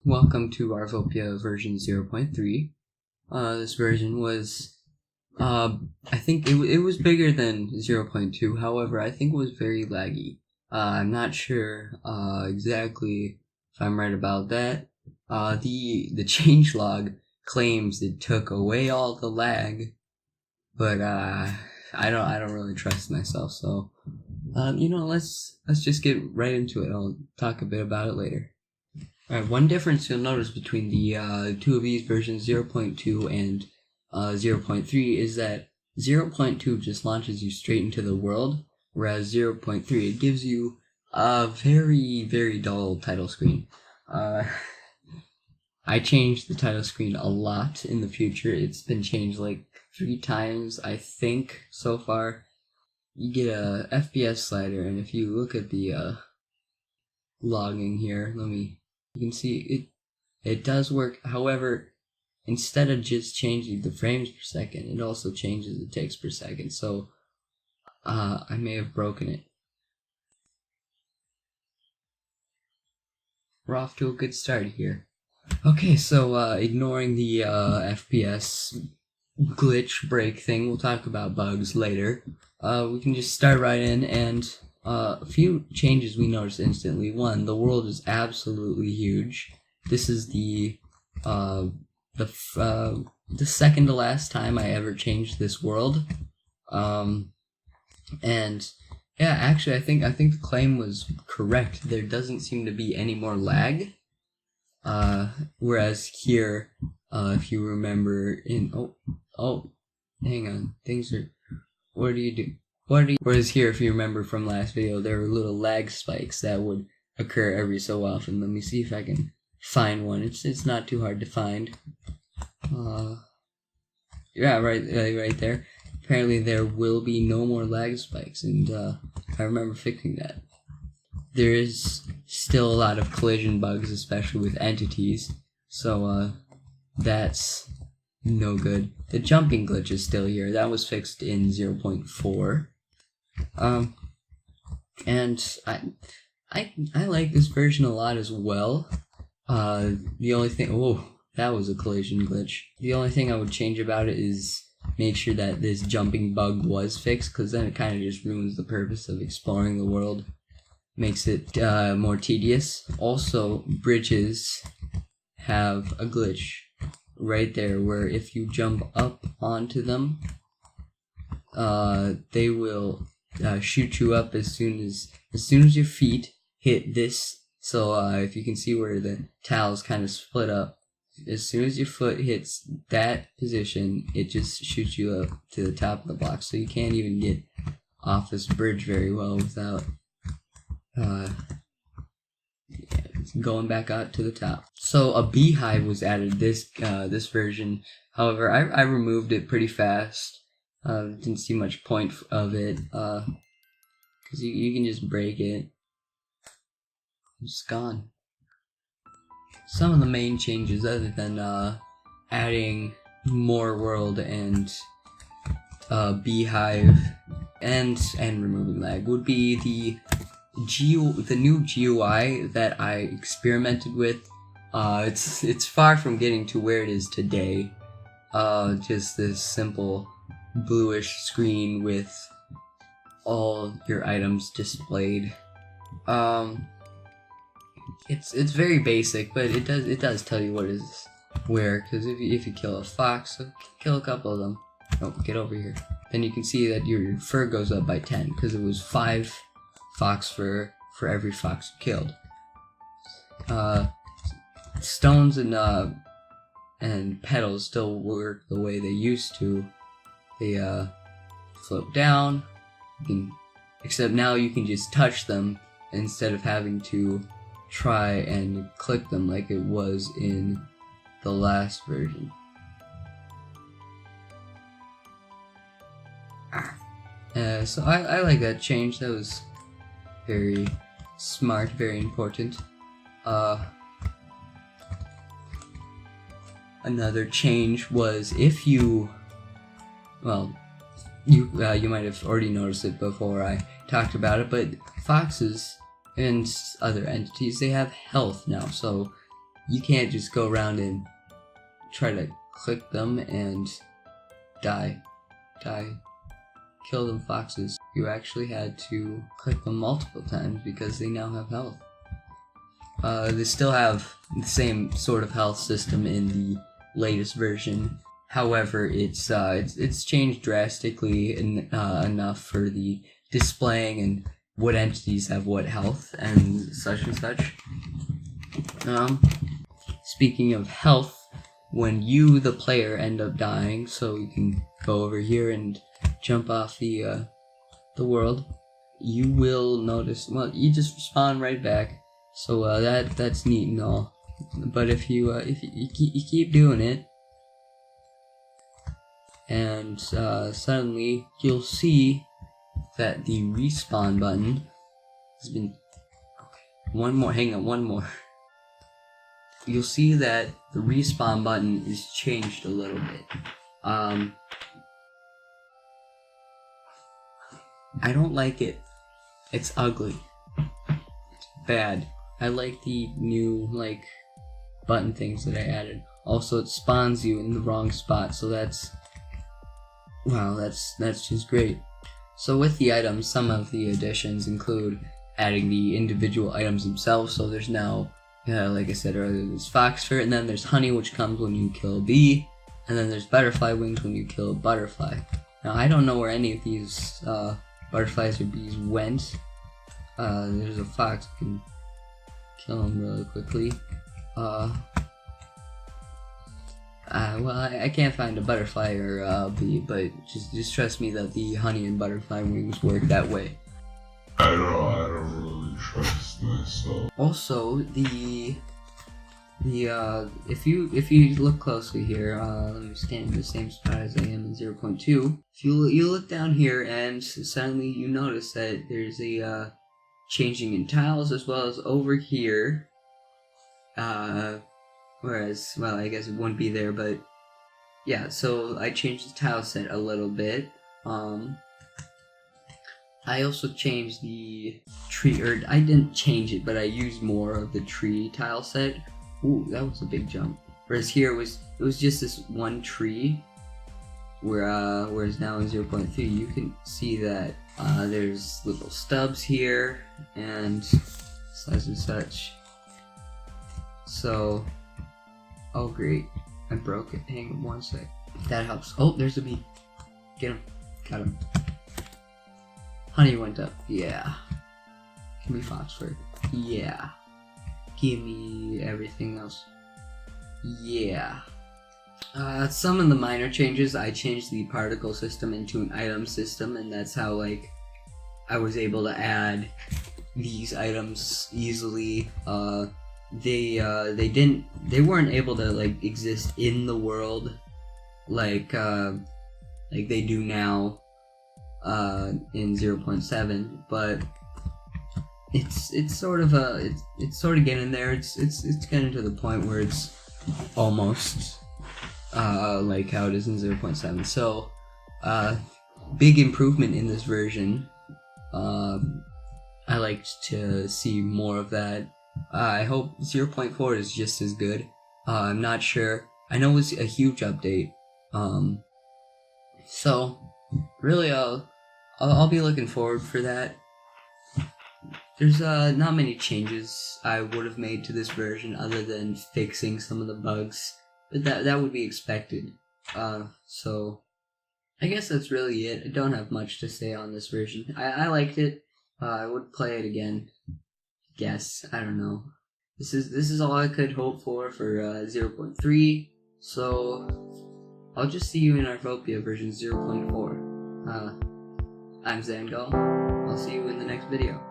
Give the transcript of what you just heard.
Welcome to Arvopia version 0.3. This version was, I think it was bigger than 0.2, however, I think it was very laggy. I'm not sure, exactly if I'm right about that. The changelog claims it took away all the lag, but, I don't really trust myself, so, let's just get right into it. I'll talk a bit about it later. Alright, one difference you'll notice between the two of these versions, 0.2 and 0.3, is that 0.2 just launches you straight into the world, whereas 0.3, it gives you a very, very dull title screen. I changed the title screen a lot in the future. It's been changed like 3 times, I think, so far. You get a FPS slider, and if you look at the logging here, you can see it does work. However, instead of just changing the frames per second, it also changes the ticks per second. So I may have broken it. We're off to a good start here. Okay, so ignoring the FPS glitch break thing, we'll talk about bugs later. We can just start right in, and a few changes we noticed instantly. One, the world is absolutely huge. This is the second to last time I ever changed this world. And yeah, actually, I think the claim was correct. There doesn't seem to be any more lag. Whereas here, if you remember in hang on, things are. What do you do? Whereas here, if you remember from last video, there were little lag spikes that would occur every so often. Let me see if I can find one. It's not too hard to find. Yeah, right there. Apparently there will be no more lag spikes, and I remember fixing that. There is still a lot of collision bugs, especially with entities, so that's no good. The jumping glitch is still here. That was fixed in 0.4. And I like this version a lot as well. The only thing, that was a collision glitch. The only thing I would change about it is make sure that this jumping bug was fixed, because then it kind of just ruins the purpose of exploring the world. Makes it more tedious. Also, bridges have a glitch right there where if you jump up onto them, they will shoot you up as soon as your feet hit this. So if you can see where the tiles kind of split up, as soon as your foot hits that position, it just shoots you up to the top of the block. So you can't even get off this bridge very well without going back out to the top. So a beehive was added this version. However, I removed it pretty fast. Didn't see much point of it, because you can just break it. It's gone. Some of the main changes, other than adding more world and beehive and removing lag, would be the new GUI that I experimented with. It's far from getting to where it is today. Just this simple bluish screen with all your items displayed. It's very basic, but it does tell you what is where. Because if you kill a fox, kill a couple of them. Oh, get over here. Then you can see that your fur goes up by 10, because it was 5 fox fur for every fox you killed. Stones and petals still work the way they used to. They float down, except now you can just touch them instead of having to try and click them like it was in the last version. So I like that change. That was very smart, very important. Another change was if you might have already noticed it before I talked about it, but foxes and other entities, they have health now. So you can't just go around and try to click them and die. Kill them foxes. You actually had to click them multiple times because they now have health. They still have the same sort of health system in the latest version. However, it's changed drastically enough for the displaying and what entities have what health and such and such. Speaking of health, when you, the player, end up dying, so you can go over here and jump off the world, you will notice, well, you just spawn right back, so that's neat and all. But if you keep doing it, and suddenly you'll see that the respawn button has been, one more. You'll see that the respawn button is changed a little bit. I don't like it. It's ugly. It's bad. I like the new, button things that I added. Also, it spawns you in the wrong spot, so that's just great. So with the items, some of the additions include adding the individual items themselves, so there's now, like I said earlier, there's fox fur, and then there's honey, which comes when you kill a bee, and then there's butterfly wings when you kill a butterfly. Now, I don't know where any of these butterflies or bees went. There's a fox, you can kill him really quickly. Well, I can't find a butterfly or a bee, but just trust me that the honey and butterfly wings work that way. I don't really trust myself. Also, if you look closely here, let me stand in the same spot as I am in 0.2. If you look down here, and suddenly you notice that there's a changing in tiles, as well as over here. Whereas, well, I guess it wouldn't be there, but yeah. So I changed the tile set a little bit. I also changed the tree, or I didn't change it, but I used more of the tree tile set. Ooh, that was a big jump. Whereas here it was just this one tree, whereas now in 0.3 you can see that there's little stubs here and such and such. So, oh great, I broke it. Hang on one sec. That helps. Oh, there's a bee. Get him. Got him. Honey went up. Yeah. Give me foxfur. Yeah. Give me everything else. Yeah. Some of the minor changes, I changed the particle system into an item system, and that's how, I was able to add these items easily. They weren't able to, exist in the world like they do now in 0.7, but it's sort of getting there. It's getting to the point where it's almost like how it is in 0.7. So big improvement in this version. I like to see more of that. I hope 0.4 is just as good. I'm not sure. I know it's a huge update. So really, I'll be looking forward for that. There's not many changes I would have made to this version other than fixing some of the bugs, but that would be expected. So I guess that's really it. I don't have much to say on this version. I liked it. I would play it again. Guess, I don't know. This is all I could hope for 0.3. So I'll just see you in Arvopia version 0.4. I'm Zangal. I'll see you in the next video.